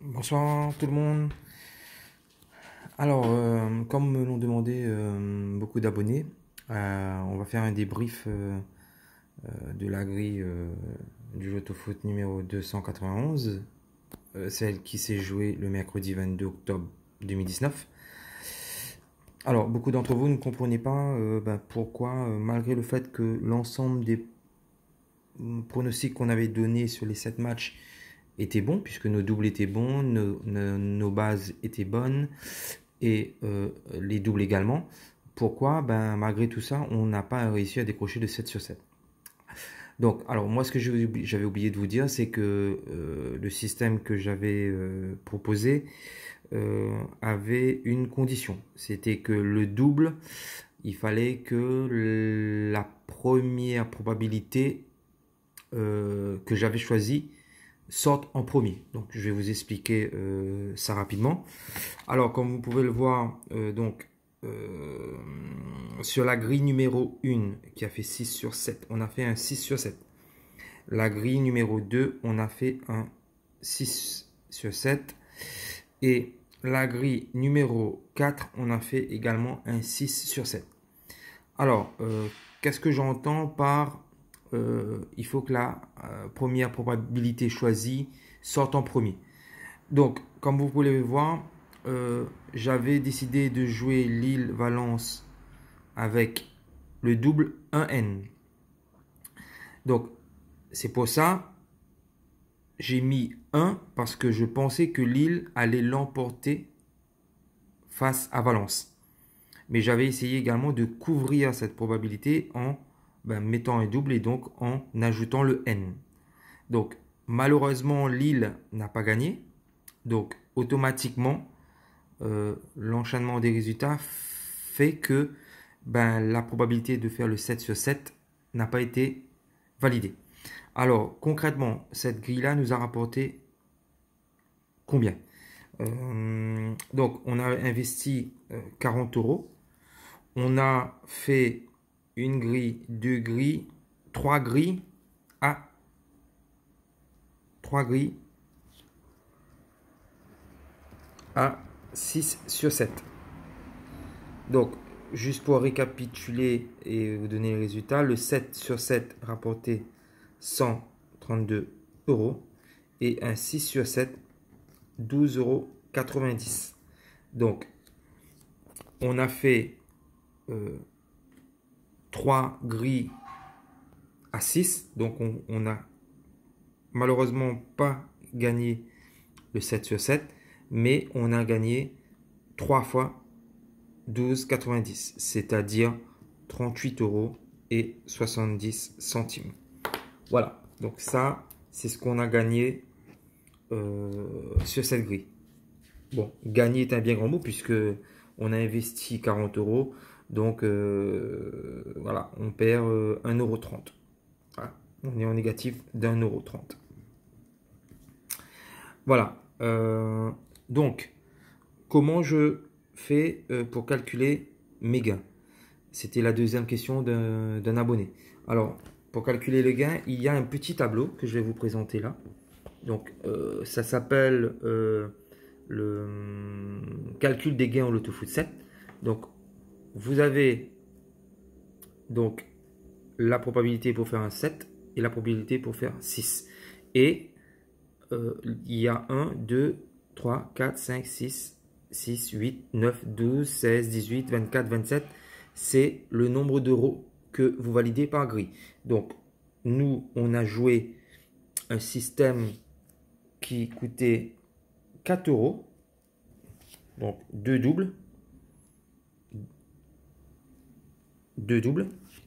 Bonsoir tout le monde. Alors, comme me l'ont demandé beaucoup d'abonnés, on va faire un débrief de la grille du Loto Foot numéro 291, celle qui s'est jouée le mercredi 22 octobre 2019. Alors, beaucoup d'entre vous ne comprenaient pas pourquoi, malgré le fait que l'ensemble des pronostics qu'on avait donnés sur les 7 matchs étaient bons, puisque nos doubles étaient bons, nos bases étaient bonnes, et les doubles également. Pourquoi? Malgré tout ça, on n'a pas réussi à décrocher de 7 sur 7. Donc, alors moi, ce que j'avais oublié de vous dire, c'est que le système que j'avais proposé avait une condition. C'était que le double, il fallait que la première probabilité que j'avais choisie sortent en premier. Donc je vais vous expliquer ça rapidement. Alors comme vous pouvez le voir, sur la grille numéro 1 qui a fait 6 sur 7, on a fait un 6 sur 7. La grille numéro 2, on a fait un 6 sur 7. Et la grille numéro 4, on a fait également un 6 sur 7. Alors, qu'est-ce que j'entends par il faut que la première probabilité choisie sorte en premier. Donc, comme vous pouvez le voir, j'avais décidé de jouer Lille-Valence avec le double 1N. Donc, c'est pour ça j'ai mis 1 parce que je pensais que Lille allait l'emporter face à Valence. Mais j'avais essayé également de couvrir cette probabilité en mettant un double et donc en ajoutant le N. Donc malheureusement Lille n'a pas gagné. Donc automatiquement l'enchaînement des résultats fait que la probabilité de faire le 7 sur 7 n'a pas été validée. Alors concrètement cette grille là nous a rapporté combien? Donc on a investi 40 euros. On a fait une grille, deux grilles, trois grilles à 6 sur 7. Donc, juste pour récapituler et vous donner les résultats, le 7 sur 7 rapporté 132 euros et un 6 sur 7, 12,90 euros. Donc, on a fait 3 grilles à 6. Donc, on n'a malheureusement pas gagné le 7 sur 7, mais on a gagné 3 fois 12,90, c'est-à-dire 38 euros et 70 centimes. Voilà, donc ça, c'est ce qu'on a gagné sur cette grille. Bon, gagner est un bien grand mot puisque on a investi 40 euros. Donc voilà, on perd 1,30 €. Voilà, on est en négatif d'1,30 €. Voilà. Donc, comment je fais pour calculer mes gains? C'était la deuxième question d'un abonné. Alors, pour calculer les gains, il y a un petit tableau que je vais vous présenter là. Donc, ça s'appelle le calcul des gains au Loto Foot 7. Donc, vous avez donc la probabilité pour faire un 7 et la probabilité pour faire 6. Et il y a 1, 2, 3, 4, 5, 6, 8, 9, 12, 16, 18, 24, 27. C'est le nombre d'euros que vous validez par grille. Donc, nous, on a joué un système qui coûtait 4 euros. Donc, deux doubles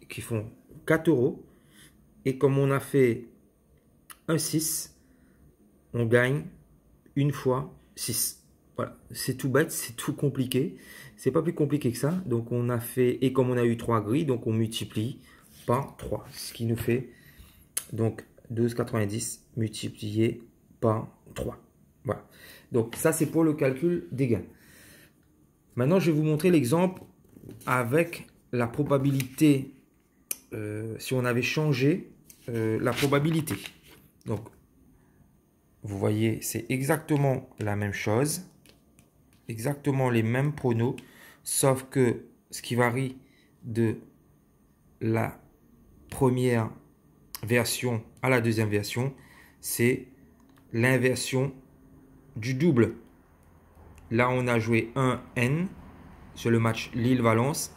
qui font 4 euros. Et comme on a fait un 6, on gagne une fois 6. Voilà, c'est tout bête, c'est tout compliqué. C'est pas plus compliqué que ça. Donc on a fait, et comme on a eu 3 grilles, donc on multiplie par 3. Ce qui nous fait donc 12,90 multiplié par 3. Voilà. Donc ça c'est pour le calcul des gains. Maintenant je vais vous montrer l'exemple avec la probabilité, si on avait changé la probabilité. Donc vous voyez, c'est exactement la même chose. Exactement les mêmes pronos. Sauf que ce qui varie de la première version à la deuxième version, c'est l'inversion du double. Là, on a joué 1N sur le match Lille-Valence.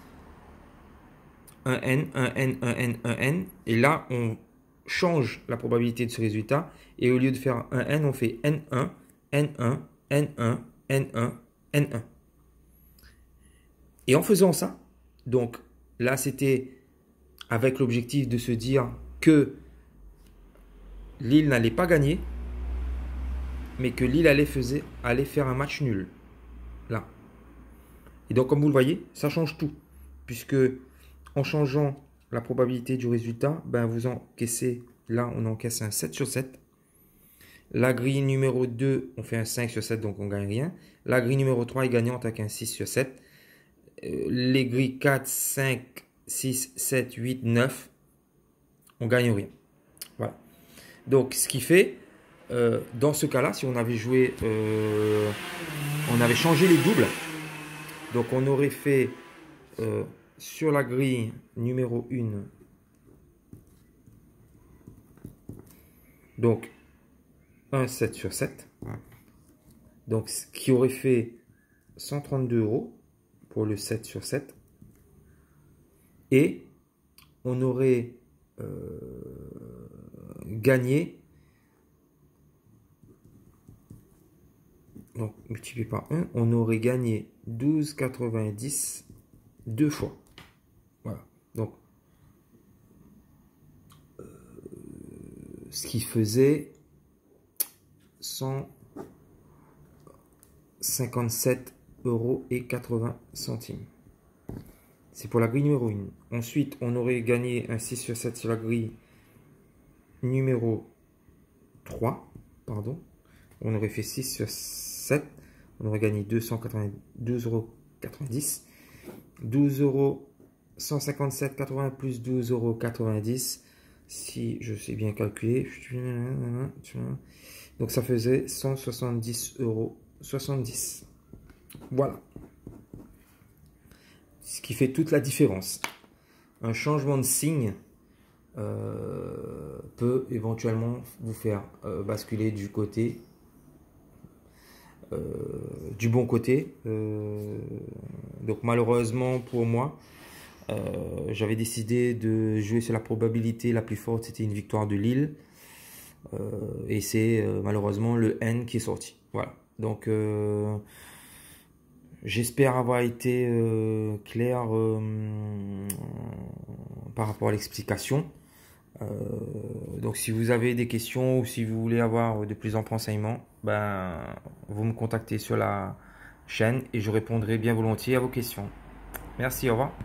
1N, 1N, 1N, 1N. Et là, on change la probabilité de ce résultat. Et au lieu de faire 1N, on fait N1, N1, N1, N1, N1. Et en faisant ça, donc là, c'était avec l'objectif de se dire que Lille n'allait pas gagner, mais que Lille allait faire un match nul. Là. Et donc, comme vous le voyez, ça change tout. Puisque en changeant la probabilité du résultat, ben vous encaissez, là, on encaisse un 7 sur 7. La grille numéro 2, on fait un 5 sur 7, donc on ne gagne rien. La grille numéro 3 est gagnante avec un 6 sur 7. Les grilles 4, 5, 6, 7, 8, 9, on ne gagne rien. Voilà. Donc, ce qui fait, dans ce cas-là, si on avait joué, on avait changé les doubles. Donc, on aurait fait sur la grille numéro 1, donc 1 7 sur 7. Donc, ce qui aurait fait 132 € pour le 7 sur 7. Et on aurait gagné, donc multiplié par 1, on aurait gagné 12,90 deux fois. Voilà. Donc, ce qui faisait 157,80 €. C'est pour la grille numéro 1. Ensuite, on aurait gagné un 6 sur 7 sur la grille numéro 3. Pardon. On aurait fait 6 sur 7. On aurait gagné 12,90 €. 12 €, 157,80 plus 12,90 €. Si je sais bien calculer. Donc ça faisait 170,70 €. Voilà. Ce qui fait toute la différence. Un changement de signe peut éventuellement vous faire basculer du côté du bon côté. Donc malheureusement pour moi, j'avais décidé de jouer sur la probabilité la plus forte, c'était une victoire de Lille. Et c'est malheureusement le N qui est sorti. Voilà. Donc j'espère avoir été clair par rapport à l'explication. Donc si vous avez des questions ou si vous voulez avoir de plus amples renseignements, ben, vous me contactez sur la chaîne et je répondrai bien volontiers à vos questions. Merci, au revoir.